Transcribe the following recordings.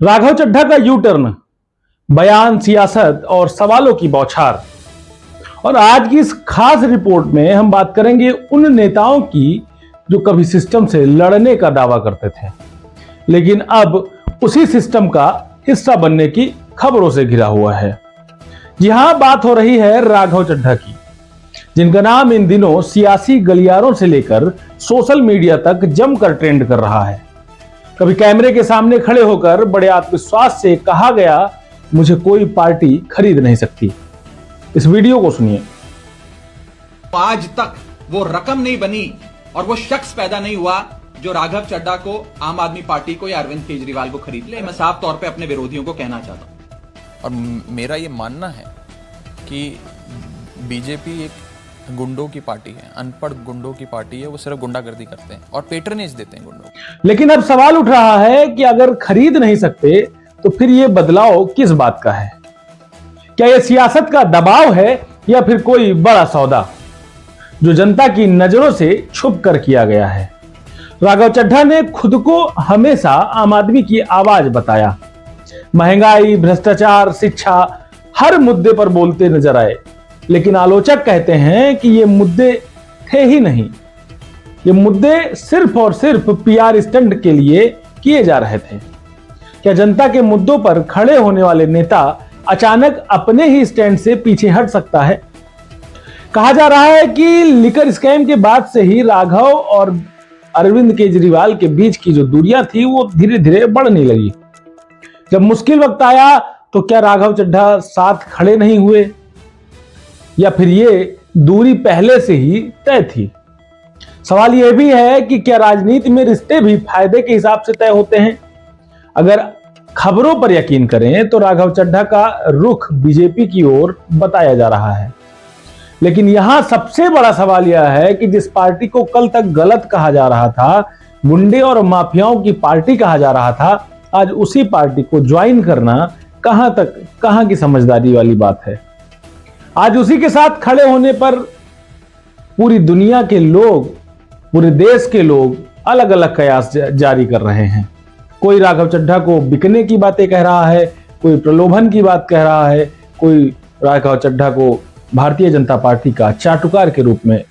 राघव चड्ढा का U turn, बयान, सियासत और सवालों की बौछार। और आज की इस खास रिपोर्ट में हम बात करेंगे उन नेताओं की जो कभी सिस्टम से लड़ने का दावा करते थे, लेकिन अब उसी सिस्टम का हिस्सा बनने की खबरों से घिरा हुआ है। यहां बात हो रही है राघव चड्ढा की, जिनका नाम इन दिनों सियासी गलियारों से लेकर सोशल मीडिया तक जमकर ट्रेंड कर रहा है। कभी कैमरे के सामने खड़े होकर बड़े आत्मविश्वास से कहा गया, मुझे कोई पार्टी खरीद नहीं सकती। इस वीडियो को सुनिए। आज तक वो रकम नहीं बनी और वो शख्स पैदा नहीं हुआ जो राघव चड्ढा को, आम आदमी पार्टी को या अरविंद केजरीवाल को खरीद ले। मैं साफ तौर पे अपने विरोधियों को कहना चाहता हूं। और मेरा ये मानना है कि बीजेपी एक गुंडों की पार्टी है, अनपढ़ गुंडों की पार्टी है। वो सिर्फ गुंडागर्दी करते हैं और पेट्रनेज देते हैं गुंडों को। लेकिन अब सवाल उठ रहा है कि अगर खरीद नहीं सकते तो फिर ये बदलाव किस बात का है? क्या यह सियासत का दबाव है या फिर कोई बड़ा सौदा जो जनता की नजरों से छुप कर किया गया है? राघव चड्ढा ने खुद को हमेशा आम आदमी की आवाज बताया। महंगाई, भ्रष्टाचार, शिक्षा, हर मुद्दे पर बोलते नजर आए। लेकिन आलोचक कहते हैं कि ये मुद्दे थे ही नहीं, ये मुद्दे सिर्फ और सिर्फ पीआर स्टंट के लिए किए जा रहे थे। क्या जनता के मुद्दों पर खड़े होने वाले नेता अचानक अपने ही स्टैंड से पीछे हट सकता है? कहा जा रहा है कि लिकर स्कैम के बाद से ही राघव और अरविंद केजरीवाल के बीच की जो दूरियां थी वो धीरे धीरे बढ़ने लगी। जब मुश्किल वक्त आया तो क्या राघव चड्ढा साथ खड़े नहीं हुए, या फिर ये दूरी पहले से ही तय थी? सवाल यह भी है कि क्या राजनीति में रिश्ते भी फायदे के हिसाब से तय होते हैं? अगर खबरों पर यकीन करें तो राघव चड्ढा का रुख बीजेपी की ओर बताया जा रहा है। लेकिन यहां सबसे बड़ा सवाल यह है कि जिस पार्टी को कल तक गलत कहा जा रहा था, गुंडे और माफियाओं की पार्टी कहा जा रहा था, आज उसी पार्टी को ज्वाइन करना कहां की समझदारी वाली बात है? आज उसी के साथ खड़े होने पर पूरी दुनिया के लोग, पूरे देश के लोग अलग अलग कयास जारी कर रहे हैं। कोई राघव चड्ढा को बिकने की बातें कह रहा है, कोई प्रलोभन की बात कह रहा है, कोई राघव चड्ढा को भारतीय जनता पार्टी का चाटुकार के रूप में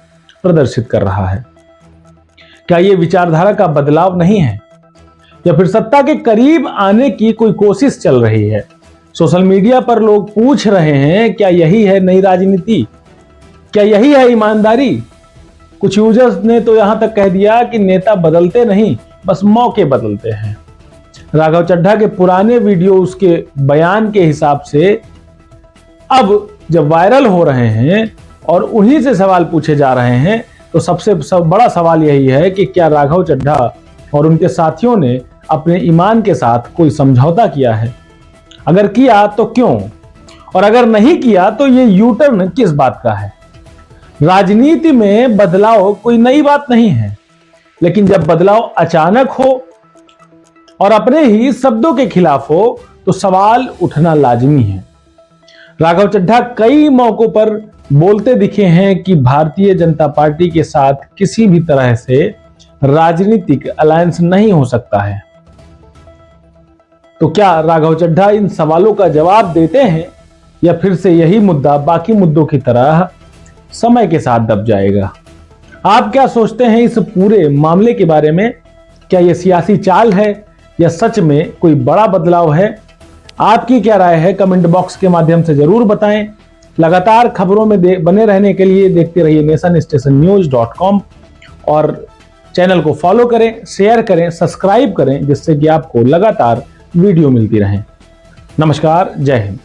प्रदर्शित कर रहा है। क्या यह विचारधारा का बदलाव नहीं है, या फिर सत्ता के करीब आने की कोई कोशिश चल रही है? सोशल मीडिया पर लोग पूछ रहे हैं, क्या यही है नई राजनीति? क्या यही है ईमानदारी? कुछ यूजर्स ने तो यहां तक कह दिया कि नेता बदलते नहीं, बस मौके बदलते हैं। राघव चड्ढा के पुराने वीडियो, उसके बयान के हिसाब से अब जब वायरल हो रहे हैं और उन्हीं से सवाल पूछे जा रहे हैं, तो सबसे बड़ा सवाल यही है कि क्या राघव चड्ढा और उनके साथियों ने अपने ईमान के साथ कोई समझौता किया है? अगर किया तो क्यों, और अगर नहीं किया तो ये यू टर्न किस बात का है? राजनीति में बदलाव कोई नई बात नहीं है, लेकिन जब बदलाव अचानक हो और अपने ही शब्दों के खिलाफ हो तो सवाल उठना लाजिमी है। राघव चड्ढा कई मौकों पर बोलते दिखे हैं कि भारतीय जनता पार्टी के साथ किसी भी तरह से राजनीतिक अलायंस नहीं हो सकता है। तो क्या राघव चड्ढा इन सवालों का जवाब देते हैं, या फिर से यही मुद्दा बाकी मुद्दों की तरह समय के साथ दब जाएगा? आप क्या सोचते हैं इस पूरे मामले के बारे में? क्या यह सियासी चाल है या सच में कोई बड़ा बदलाव है? आपकी क्या राय है? कमेंट बॉक्स के माध्यम से जरूर बताएं। लगातार खबरों में बने रहने के लिए देखते रहिए nationstationnews.com और चैनल को फॉलो करें, शेयर करें, सब्सक्राइब करें, जिससे कि आपको लगातार वीडियो मिलती रहे। नमस्कार, जय हिंद।